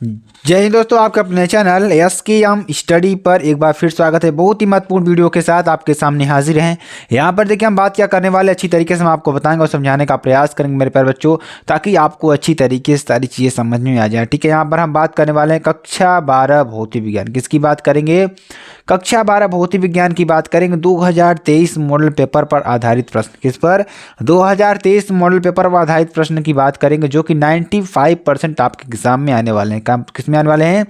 जय हिंद दोस्तों, आपके अपने चैनल एसकेएम स्टडी पर एक बार फिर स्वागत है। बहुत ही महत्वपूर्ण वीडियो के साथ आपके सामने हाजिर हैं। यहाँ पर देखिए हम बात क्या करने वाले, अच्छी तरीके से हम आपको बताएंगे और समझाने का प्रयास करेंगे मेरे प्यारे बच्चों, ताकि आपको अच्छी तरीके से सारी चीज़ें समझ में आ जाए। ठीक है, यहाँ पर हम बात करने वाले हैं कक्षा 12 भौतिक विज्ञान। किसकी बात करेंगे? कक्षा 12 भौतिक विज्ञान की बात करेंगे। 2023 मॉडल पेपर पर आधारित प्रश्न। किस पर? 2023 मॉडल पेपर पर आधारित प्रश्न की बात करेंगे, जो कि 95% आपके एग्जाम में आने वाले हैं। किस में आने वाले हैं?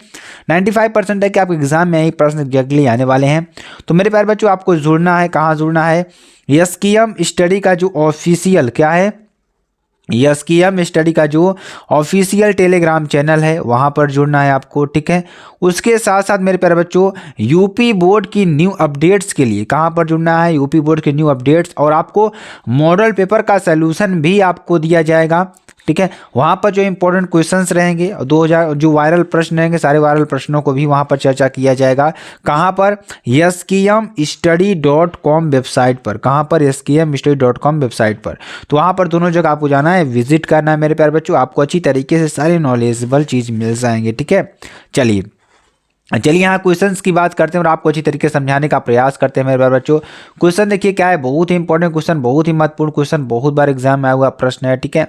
95% है कि आपके एग्जाम में यही प्रश्न एग्जैक्टली आने वाले हैं। तो मेरे प्यारे बच्चों, आपको जुड़ना है। कहाँ जुड़ना है? एसकेएम स्टडी का जो ऑफिशियल क्या है, एसकेएम स्टडी का जो ऑफिशियल टेलीग्राम चैनल है, वहाँ पर जुड़ना है आपको। ठीक है, उसके साथ साथ मेरे प्यारे बच्चों, यूपी बोर्ड की न्यू अपडेट्स के लिए कहाँ पर जुड़ना है? यूपी बोर्ड के न्यू अपडेट्स, और आपको मॉडल पेपर का सलूशन भी आपको दिया जाएगा। ठीक है, वहाँ पर जो इंपॉर्टेंट क्वेश्चंस रहेंगे, 2000 जो वायरल प्रश्न रहेंगे, सारे वायरल प्रश्नों को भी वहाँ पर चर्चा किया जाएगा। कहाँ पर? skmstudy.com वेबसाइट पर। कहाँ पर? skmstudy.com वेबसाइट पर। तो वहाँ पर दोनों जगह आपको जाना है, विजिट करना है मेरे प्यारे बच्चों। आपको अच्छी तरीके से सारे नॉलेजेबल चीज़ मिल जाएंगे। ठीक है, चलिए यहाँ क्वेश्चंस की बात करते हैं और आपको अच्छी तरीके से समझाने का प्रयास करते हैं मेरे प्यारे बच्चों। क्वेश्चन देखिए क्या है, बहुत ही इंपॉर्टेंट क्वेश्चन, बहुत ही महत्वपूर्ण क्वेश्चन, बहुत बार एग्जाम में आया हुआ प्रश्न है। ठीक है,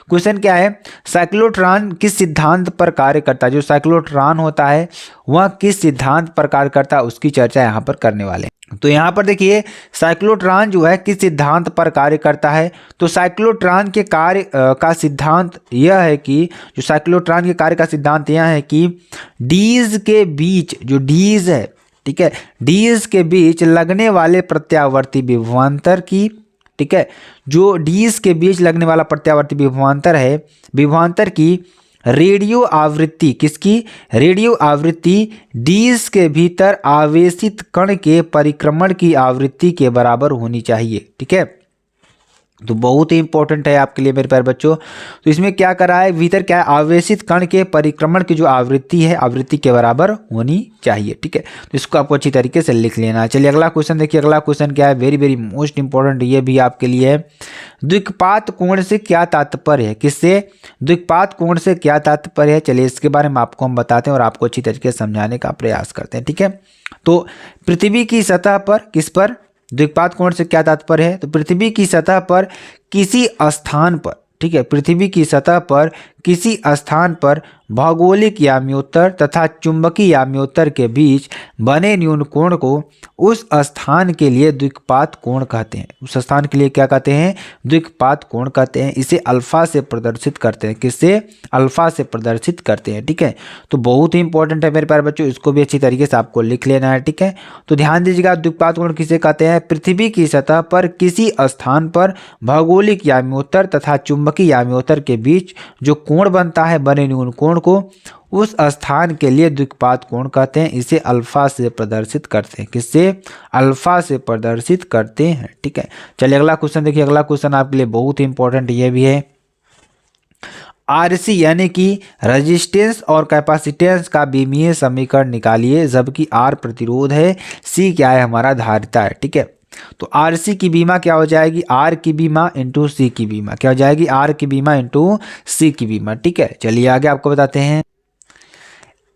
क्वेश्चन क्या है? साइक्लोट्रॉन किस सिद्धांत पर कार्य करता है? जो साइक्लोट्रॉन होता है वह किस सिद्धांत पर कार्य करता है, उसकी चर्चा यहाँ पर करने वाले हैं। तो यहाँ पर देखिए, साइक्लोट्रॉन जो है किस सिद्धांत पर कार्य करता है। तो साइक्लोट्रॉन के कार्य का सिद्धांत यह है कि जो साइक्लोट्रॉन के कार्य का सिद्धांत यह है कि डीज के बीच, जो डीज है, ठीक है, डीज के बीच लगने वाले प्रत्यावर्ती विभवांतर की, ठीक है, जो डीज के बीच लगने वाला प्रत्यावर्ती विभवांतर है, विभवांतर की रेडियो आवृत्ति, किसकी? रेडियो आवृत्ति डीज के भीतर आवेशित कण के परिक्रमण की आवृत्ति के बराबर होनी चाहिए। ठीक है, तो बहुत ही इंपॉर्टेंट है आपके लिए मेरे प्यारे बच्चों। तो इसमें क्या करा है? भीतर क्या है? आवेशित कण के परिक्रमण की जो आवृत्ति है, आवृत्ति के बराबर होनी चाहिए। ठीक है, तो इसको आपको अच्छी तरीके से लिख लेना है। चलिए अगला क्वेश्चन देखिए। अगला क्वेश्चन क्या है? वेरी वेरी मोस्ट इंपॉर्टेंट, ये भी आपके लिए है। द्विपात कोण से क्या तात्पर्य है? किससे? द्विपात कोण से क्या तात्पर्य है? चलिए इसके बारे में आपको हम बताते हैं और आपको अच्छी तरीके से समझाने का प्रयास करते हैं। ठीक है, तो पृथ्वी की सतह पर, किस पर? द्विपात कोण से क्या तात्पर्य है? तो पृथ्वी की सतह पर किसी स्थान पर, ठीक है, पृथ्वी की सतह पर किसी स्थान पर भौगोलिक याम्योत्तर तथा चुंबकीय याम्योत्तर के बीच बने न्यून कोण को उस स्थान के लिए द्विपात कोण कहते हैं। उस स्थान के लिए क्या कहते हैं? द्विपात कोण कहते हैं। इसे अल्फा से प्रदर्शित करते हैं। किससे? अल्फा से प्रदर्शित करते हैं। ठीक है, तो बहुत ही इंपॉर्टेंट है मेरे प्यारे बच्चों, इसको भी अच्छी तरीके से आपको लिख लेना है। ठीक है, तो ध्यान दीजिएगा, द्विपात कोण किसे कहते हैं? पृथ्वी की सतह पर किसी स्थान पर भौगोलिक याम्योत्तर तथा चुंबकीय याम्योत्तर के बीच जो कोण बनता है, बने न्यून कोण को उस स्थान के लिए द्विपात कोण कहते हैं। इसे अल्फा से प्रदर्शित करते हैं। किससे? अल्फा से प्रदर्शित करते हैं। ठीक है, चलिए अगला क्वेश्चन देखिए। अगला क्वेश्चन आपके लिए बहुत ही इंपॉर्टेंट ये भी है। आरसी यानी कि रेजिस्टेंस और कैपेसिटेंस का बीमीय समीकरण निकालिए, जबकि आर प्रतिरोध है, सी क्या है? हमारा धारिता है। ठीक है, तो आर सी की बीमा क्या हो जाएगी? आर की बीमा इंटू सी की बीमा क्या हो जाएगी? आर की बीमा इंटू सी की बीमा। ठीक है, चलिए आगे आपको बताते हैं।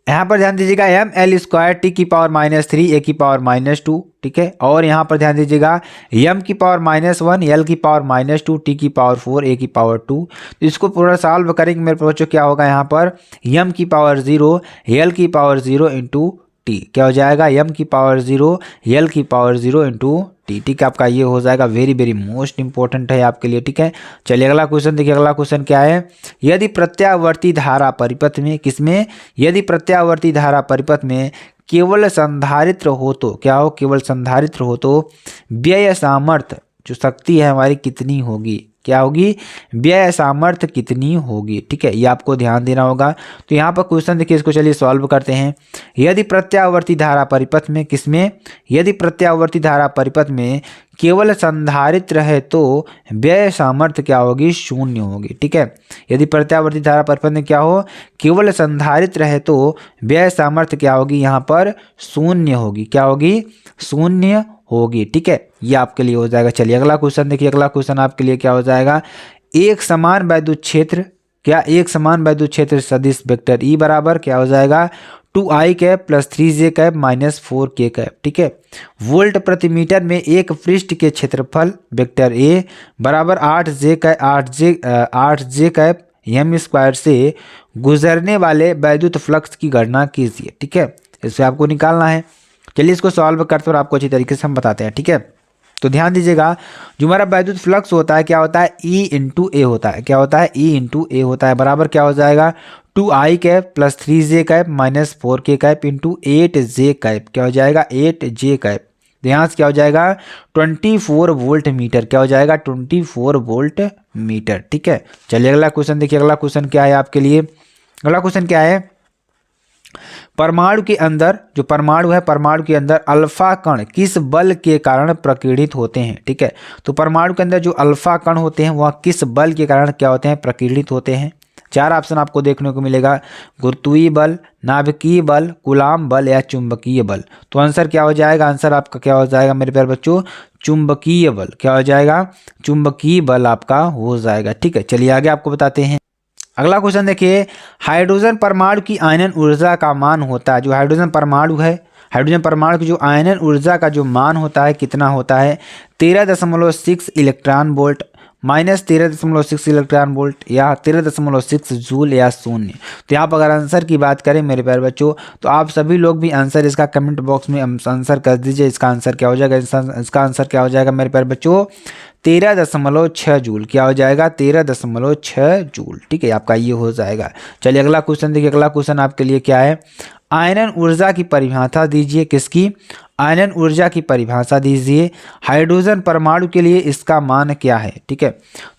यहाँ पर ध्यान दीजिएगा, एम एल स्क्वायर टी की पावर -3 ए की पावर -2। ठीक है, और यहाँ पर ध्यान दीजिएगा, एम की पावर -1 एल की पावर -2 टी की पावर 4 ए की पावर 2। तो इसको पूरा सॉल्व करेंगे मेरे बच्चों, क्या होगा यहाँ पर? एम की पावर 0 एल की पावर 0 इंटू टी क्या हो जाएगा? एम की पावर 0 एल की पावर 0 इंटू टी। ठीक है, आपका ये हो जाएगा। वेरी वेरी मोस्ट इंपॉर्टेंट है आपके लिए। ठीक है, चलिए अगला क्वेश्चन देखिए। अगला क्वेश्चन क्या है? यदि प्रत्यावर्ती धारा परिपथ में, किसमें? यदि प्रत्यावर्ती धारा परिपथ में केवल संधारित्र हो तो क्या हो? केवल संधारित्र हो तो व्यय सामर्थ्य, जो शक्ति है हमारी, कितनी होगी? क्या होगी? व्यय सामर्थ्य कितनी होगी? ठीक है, ये आपको ध्यान देना होगा। तो यहाँ पर क्वेश्चन देखिए, इसको चलिए सॉल्व करते हैं। यदि प्रत्यावर्ती धारा परिपथ में, किसमें? यदि प्रत्यावर्ती धारा परिपथ में केवल संधारित्र है तो व्यय सामर्थ्य क्या होगी? शून्य होगी। ठीक है, यदि प्रत्यावर्ती धारा परिपथ में क्या हो? केवल संधारित्र है तो व्यय सामर्थ्य क्या होगी? यहाँ पर शून्य होगी। क्या होगी? शून्य होगी। ठीक है, ये आपके लिए हो जाएगा। चलिए अगला क्वेश्चन देखिए। अगला क्वेश्चन आपके लिए क्या हो जाएगा? एक समान वैद्युत क्षेत्र क्या एक समान वैद्युत क्षेत्र सदिश वेक्टर ई बराबर क्या हो जाएगा 2i cap plus 3j cap minus 4k cap. ठीक है, वोल्ट प्रति मीटर में एक पृष्ठ के क्षेत्रफल वेक्टर ए बराबर 8j कैप एम स्क्वायर से गुजरने वाले वैद्युत फ्लक्स की गणना कीजिए। ठीक है, इसे आपको निकालना है। चलिए इसको सॉल्व करते और आपको अच्छी तरीके से हम बताते हैं। ठीक है, तो ध्यान दीजिएगा, जो हमारा वैद्युत फ्लक्स होता है क्या होता है E इंटू ए होता है। क्या होता है E इंटू ए होता है, बराबर क्या हो जाएगा 2i cap plus 3j cap minus 4k cap into 8j cap. क्या हो जाएगा 8j कैप। यहाँ से क्या हो जाएगा 24 वोल्ट मीटर। क्या हो जाएगा 24 वोल्ट मीटर। ठीक है, चलिए अगला क्वेश्चन देखिए। अगला क्वेश्चन क्या है आपके लिए, अगला क्वेश्चन क्या है, परमाणु के अंदर, जो परमाणु है परमाणु के अंदर अल्फा कण किस बल के कारण प्रकीर्णित होते हैं। ठीक है, तो परमाणु के अंदर जो अल्फा कण होते हैं वह किस बल के कारण क्या होते हैं प्रकीर्णित होते हैं। 4 ऑप्शन आपको देखने को मिलेगा, गुरुत्वीय बल, नाभिकीय बल, कूलाम बल या चुंबकीय बल। तो आंसर क्या हो जाएगा, आंसर आपका क्या हो जाएगा मेरे प्यारे बच्चों चुंबकीय बल। क्या हो जाएगा चुंबकीय बल आपका हो जाएगा। ठीक है, चलिए आगे आपको बताते हैं। अगला क्वेश्चन देखिए, हाइड्रोजन परमाणु की आयनन ऊर्जा का मान होता है, जो हाइड्रोजन परमाणु है, हाइड्रोजन परमाणु की जो आयनन ऊर्जा का जो मान होता है कितना होता है 13.6 electron volt minus 13.6 electron volt या 13.6 जूल या शून्य। तो यहाँ पर अगर आंसर की बात करें मेरे प्यारे बच्चों, तो आप सभी लोग भी आंसर इसका कमेंट बॉक्स में आंसर कर दीजिए। इसका आंसर क्या हो जाएगा, इसका आंसर क्या हो जाएगा मेरे प्यारे बच्चों 13.6 जूल। क्या हो जाएगा 13.6 जूल। ठीक है, आपका ये हो जाएगा। चलिए अगला क्वेश्चन देखिए। अगला क्वेश्चन आपके लिए क्या है, आयनन ऊर्जा की परिभाषा दीजिए। किसकी, आयनन ऊर्जा की परिभाषा दीजिए। हाइड्रोजन परमाणु के लिए इसका मान क्या है। ठीक है,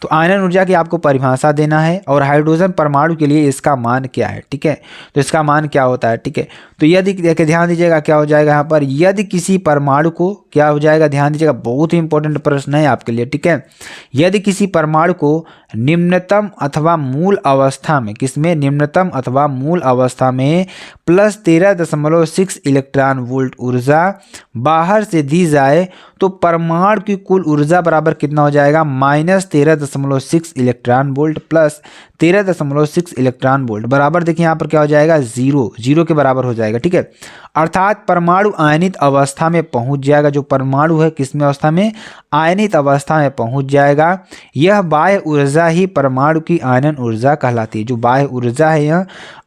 तो आयनन ऊर्जा की आपको परिभाषा देना है और हाइड्रोजन परमाणु के लिए इसका मान क्या है। ठीक है, तो इसका मान क्या होता है। ठीक है, तो यदि देखिए ध्यान दीजिएगा क्या हो जाएगा यहाँ पर, यदि किसी परमाणु को क्या हो जाएगा, ध्यान दीजिएगा बहुत ही इंपॉर्टेंट प्रश्न है आपके लिए। ठीक है, यदि किसी परमाणु को निम्नतम अथवा मूल अवस्था में, किसमें निम्नतम अथवा मूल अवस्था में प्लस 13.6 इलेक्ट्रॉन वोल्ट ऊर्जा बाहर से दी जाए तो परमाणु की कुल ऊर्जा बराबर कितना हो जाएगा minus 13.6 electron volt plus 13.6 electron volt बराबर देखिए यहाँ पर क्या हो जाएगा जीरो, जीरो के बराबर हो जाएगा। ठीक है, अर्थात परमाणु आयनित अवस्था में पहुंच जाएगा। जो परमाणु है किसमें अवस्था में, आयनित अवस्था में पहुंच जाएगा। यह बाह्य ऊर्जा ही परमाणु की आयनन ऊर्जा कहलाती है। जो बाह्य ऊर्जा है यह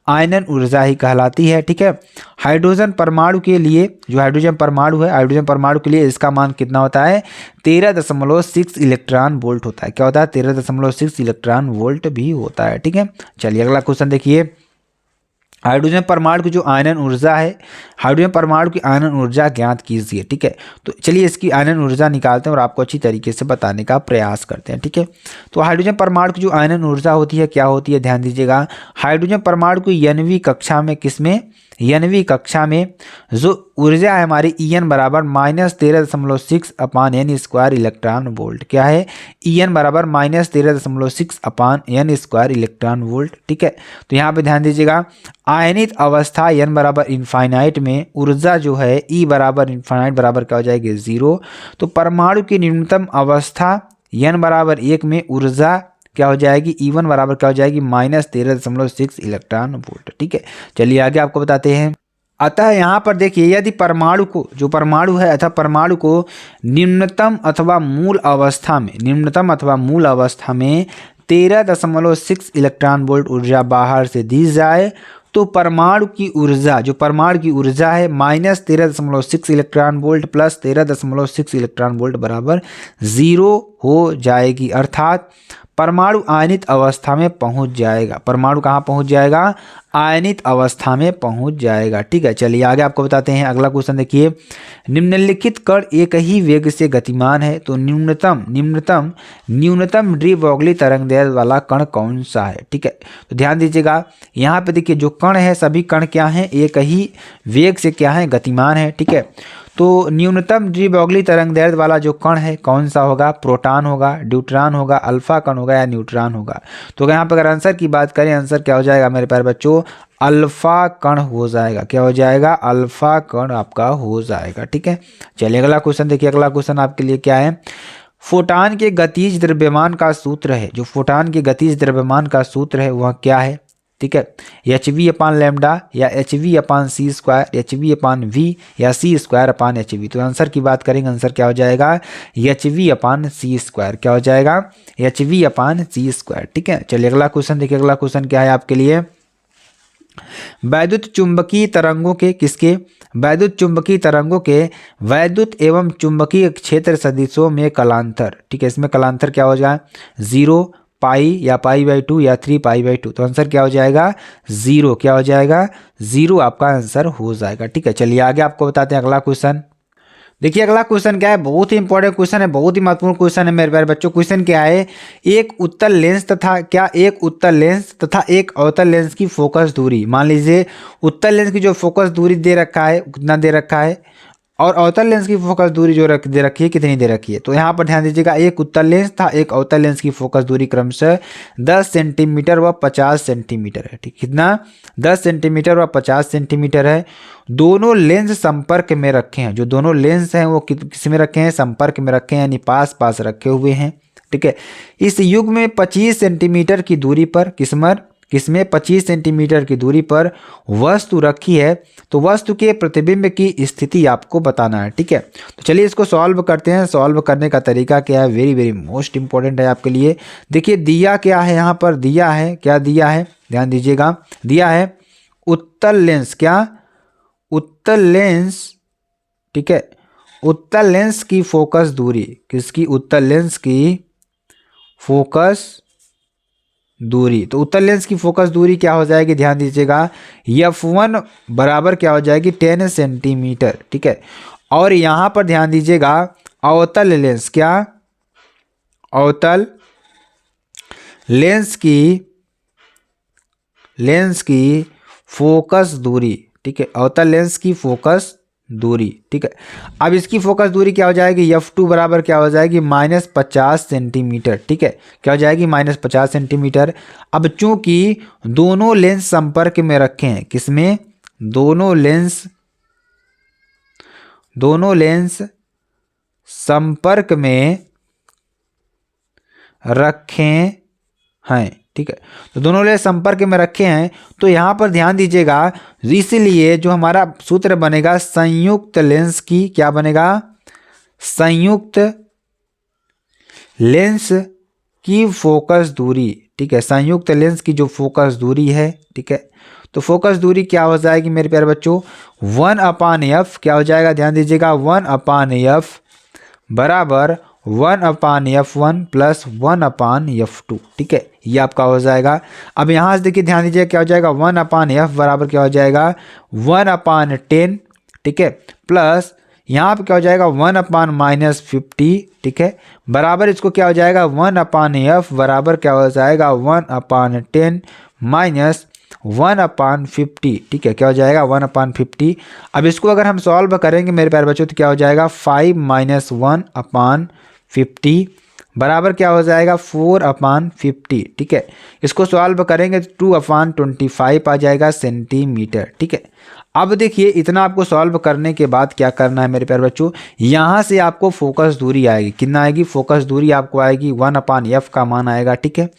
आयनन ऊर्जा ही कहलाती है। ठीक है, हाइड्रोजन परमाणु के लिए, जो हाइड्रोजन परमाणु है, हाइड्रोजन परमाणु के लिए इसका मान कितना होता है 13.6 इलेक्ट्रॉन वोल्ट होता है। क्या होता है 13.6 इलेक्ट्रॉन वोल्ट भी होता है। ठीक है, चलिए अगला क्वेश्चन देखिए। हाइड्रोजन परमाणु की जो आयनन ऊर्जा है, हाइड्रोजन परमाणु की आयनन ऊर्जा ज्ञात कीजिए। ठीक है, तो चलिए इसकी आयनन ऊर्जा निकालते हैं और आपको अच्छी तरीके से बताने का प्रयास करते हैं। ठीक है, तो हाइड्रोजन परमाणु की जो आयनन ऊर्जा होती है क्या होती है, ध्यान दीजिएगा। हाइड्रोजन परमाणु की nवीं कक्षा में, किसमें nवीं कक्षा में जो ऊर्जा है हमारी En बराबर माइनस 13.6 अपान एन स्क्वायर इलेक्ट्रॉन वोल्ट। क्या है En बराबर माइनस 13.6 अपान एन स्क्वायर इलेक्ट्रॉन वोल्ट। ठीक है, तो यहाँ पे ध्यान दीजिएगा आयनित अवस्था n बराबर इनफाइनाइट में ऊर्जा जो है E बराबर इनफाइनाइट बराबर क्या हो जाएगी जीरो। तो परमाणु की न्यूनतम अवस्था n बराबर 1 में ऊर्जा क्या हो जाएगी E1 बराबर क्या हो जाएगी माइनस 13.6 इलेक्ट्रॉन वोल्ट। ठीक है, चलिए आगे आपको बताते हैं। अतः यहाँ पर देखिए यदि परमाणु को, जो परमाणु है अतः परमाणु को निम्नतम अथवा मूल अवस्था में, निम्नतम अथवा मूल अवस्था में 13.6 इलेक्ट्रॉन वोल्ट ऊर्जा बाहर से दी जाए तो परमाणु की ऊर्जा, जो परमाणु की ऊर्जा है minus 13.6 electron volt plus 13.6 electron volt बराबर जीरो हो जाएगी। अर्थात परमाणु आयनित अवस्था में पहुंच जाएगा। परमाणु कहाँ पहुंच जाएगा, आयनित अवस्था में पहुंच जाएगा। ठीक है, चलिए आगे आपको बताते हैं। अगला क्वेश्चन देखिए, निम्नलिखित कण एक ही वेग से गतिमान है तो न्यूनतम डी ब्रोगली तरंगदैर्घ्य वाला कण कौन सा है। ठीक है, तो ध्यान दीजिएगा यहाँ पे देखिए जो कण है सभी कण क्या हैं, एक ही वेग से क्या है गतिमान है। ठीक है, तो न्यूनतम डी ब्रोगली तरंगदैर्घ्य वाला जो कण है कौन सा होगा, प्रोटॉन होगा, ड्यूट्रॉन होगा, अल्फा कण होगा या न्यूट्रॉन होगा। तो यहाँ पर अगर आंसर की बात करें, आंसर क्या हो जाएगा मेरे प्यारे बच्चों अल्फा कण हो जाएगा। क्या हो जाएगा, अल्फा कण आपका हो जाएगा। ठीक है, चलिए अगला क्वेश्चन देखिए। अगला क्वेश्चन आपके लिए क्या है, फोटान के गतिज द्रव्यमान का सूत्र है, जो फोटान के गतिज द्रव्यमान का सूत्र है वह क्या है, ठीक है, एच वी अपान लैम्डा या H V upon C square, H V upon V या C square upon H V. तो आंसर की बात करेंगे, आंसर क्या हो जाएगा, H V upon C square. क्या हो जाएगा, H V upon C square. ठीक है, चलिए अगला क्वेश्चन देखिए। अगला क्वेश्चन क्या है आपके लिए, वैद्युत चुंबकीय तरंगों के किसके, वैद्युत चुंबकीय तरंगों के वैद्युत एवं चुंबकीय क्षेत्र सदिशों में कलांतर। ठीक है, इसमें कलांतर क्या हो जाए, 0 पाई या पाई/2 या 3 पाई/2। तो आंसर क्या हो जाएगा, 0। क्या हो जाएगा, 0 आपका आंसर हो जाएगा। ठीक है, चलिए आगे आपको बताते हैं अगला क्वेश्चन। देखिए अगला क्वेश्चन क्या है, बहुत ही इंपॉर्टेंट क्वेश्चन है, बहुत ही महत्वपूर्ण क्वेश्चन है मेरे प्यारे बच्चों। क्वेश्चन क्या है, एक उत्तल लेंस तथा एक उत्तल लेंस तथा एक अवतल लेंस की फोकस दूरी। मान लीजिए उत्तल लेंस की जो फोकस दूरी दे रखा है कितना दे रखा है, और अवतल लेंस की फोकस दूरी जो दे रखी है कितनी दे रखी है। तो यहाँ पर ध्यान दीजिएगा, एक उत्तल लेंस था एक अवतल लेंस की फोकस दूरी क्रमशः 10 सेंटीमीटर व 50 सेंटीमीटर है। ठीक, कितना, 10 सेंटीमीटर व 50 सेंटीमीटर है। दोनों लेंस संपर्क में रखे हैं, जो दोनों लेंस हैं वो किस में रखे हैं, संपर्क में रखे हैं, यानी पास पास रखे हुए हैं। ठीक है, इस युग में 25 सेंटीमीटर की दूरी पर किसमें 25 सेंटीमीटर की दूरी पर वस्तु रखी है। तो वस्तु के प्रतिबिंब की स्थिति आपको बताना है। ठीक है, तो चलिए इसको सॉल्व करते हैं। सॉल्व करने का तरीका क्या है, वेरी वेरी मोस्ट इंपॉर्टेंट है आपके लिए। देखिए दिया क्या है, यहाँ पर दिया है, क्या दिया है, ध्यान दीजिएगा, दिया है उत्तल लेंस, क्या, उत्तल लेंस। ठीक है, उत्तल लेंस की फोकस दूरी, किसकी, उत्तल लेंस की फोकस दूरी। तो उत्तल लेंस की फोकस दूरी क्या हो जाएगी, ध्यान दीजिएगा, F1 बराबर क्या हो जाएगी, 10 सेंटीमीटर। ठीक है, और यहाँ पर ध्यान दीजिएगा अवतल लेंस, क्या, अवतल लेंस की फोकस दूरी। ठीक है, अवतल लेंस की फोकस दूरी। ठीक है, अब इसकी फोकस दूरी क्या हो जाएगी, F2 बराबर क्या हो जाएगी, -50 सेंटीमीटर। ठीक है, क्या हो जाएगी, -50 सेंटीमीटर। अब चूंकि दोनों लेंस संपर्क में रखे हैं, किसमें, दोनों लेंस संपर्क में रखे हैं। ठीक है, तो दोनों लेंस संपर्क में रखे हैं। तो यहाँ पर ध्यान दीजिएगा, इसलिए जो हमारा सूत्र बनेगा संयुक्त लेंस की, क्या बनेगा, संयुक्त लेंस की फोकस दूरी। ठीक है, संयुक्त लेंस की जो फोकस दूरी है, ठीक है, तो फोकस दूरी क्या हो जाएगी मेरे प्यारे बच्चों, 1/f। क्या हो जाएगा, ध्यान दीजिएगा, 1/f बराबर 1/f1 प्लस 1/f2। ठीक है, ये आपका हो जाएगा। अब यहाँ से देखिए ध्यान दीजिए, क्या हो जाएगा, 1/f बराबर क्या हो जाएगा, 1/10। ठीक है, प्लस यहाँ पे क्या हो जाएगा, 1/-50। ठीक है, बराबर इसको क्या हो जाएगा, 1/f बराबर क्या हो जाएगा, 1/10 माइनस 1/50। ठीक है, क्या हो जाएगा, 1/50। अब इसको अगर हम सॉल्व करेंगे मेरे प्यारे बच्चों, तो क्या हो जाएगा, 5 - 1/50 बराबर क्या हो जाएगा, 4/50। ठीक है, इसको सॉल्व करेंगे तो 2/25 आ जाएगा सेंटीमीटर। ठीक है, अब देखिए इतना आपको सॉल्व करने के बाद क्या करना है मेरे प्यारे बच्चों, यहाँ से आपको फोकस दूरी आएगी, कितना आएगी, फोकस दूरी आपको आएगी 1/f का मान आएगा। ठीक है,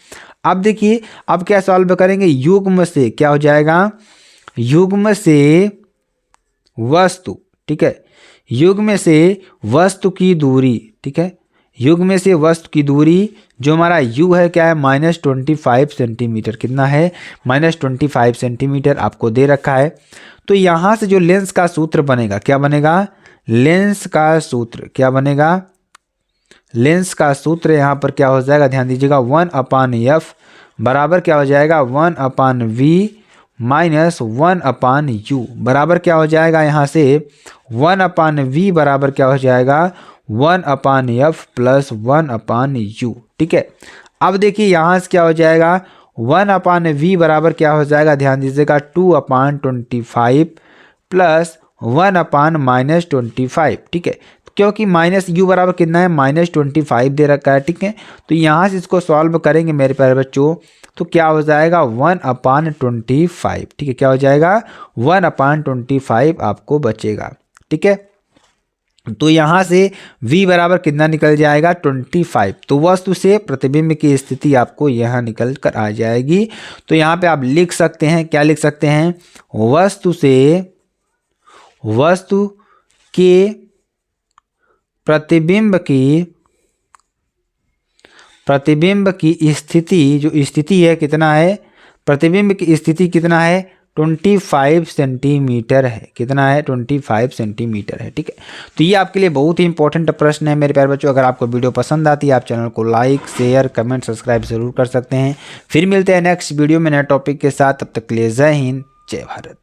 अब देखिए अब क्या सॉल्व करेंगे, युग्म से क्या हो जाएगा, युग्म से वस्तु। ठीक है, युग्म से वस्तु की दूरी। ठीक है, युग्म से वस्तु की दूरी जो हमारा यू है क्या है, -25 सेंटीमीटर। कितना है, -25 सेंटीमीटर आपको दे रखा है। तो यहाँ से जो लेंस का सूत्र बनेगा, क्या बनेगा, लेंस का सूत्र क्या बनेगा, लेंस का सूत्र यहाँ पर क्या हो जाएगा, ध्यान दीजिएगा, 1/f बराबर क्या हो जाएगा, 1/v माइनस 1/u बराबर क्या हो जाएगा, यहाँ से 1/v बराबर क्या हो जाएगा, 1/f प्लस 1/u। ठीक है, अब देखिए यहाँ से क्या हो जाएगा, 1/v बराबर क्या हो जाएगा, ध्यान दीजिएगा, 2/25 प्लस 1/-25। ठीक है, क्योंकि -u बराबर कितना है, -25 दे रखा है। ठीक है, तो यहाँ से इसको सॉल्व करेंगे मेरे प्यारे बच्चों, तो क्या हो जाएगा, 1/25। ठीक है, क्या हो जाएगा, 1/25 आपको बचेगा। ठीक है, तो यहाँ से v बराबर कितना निकल जाएगा 25। तो वस्तु से प्रतिबिंब की स्थिति आपको यहाँ निकल कर आ जाएगी। तो यहाँ पे आप लिख सकते हैं, क्या लिख सकते हैं, वस्तु के प्रतिबिंब की स्थिति, जो स्थिति है कितना है, प्रतिबिंब की स्थिति कितना है 25 सेंटीमीटर है। कितना है 25 सेंटीमीटर है। ठीक है, तो ये आपके लिए बहुत ही इंपॉर्टेंट प्रश्न है मेरे प्यारे बच्चों। अगर आपको वीडियो पसंद आती है आप चैनल को लाइक शेयर कमेंट सब्सक्राइब जरूर कर सकते हैं। फिर मिलते हैं नेक्स्ट वीडियो में नए टॉपिक के साथ, तब तक के लिए जय हिंद जय भारत।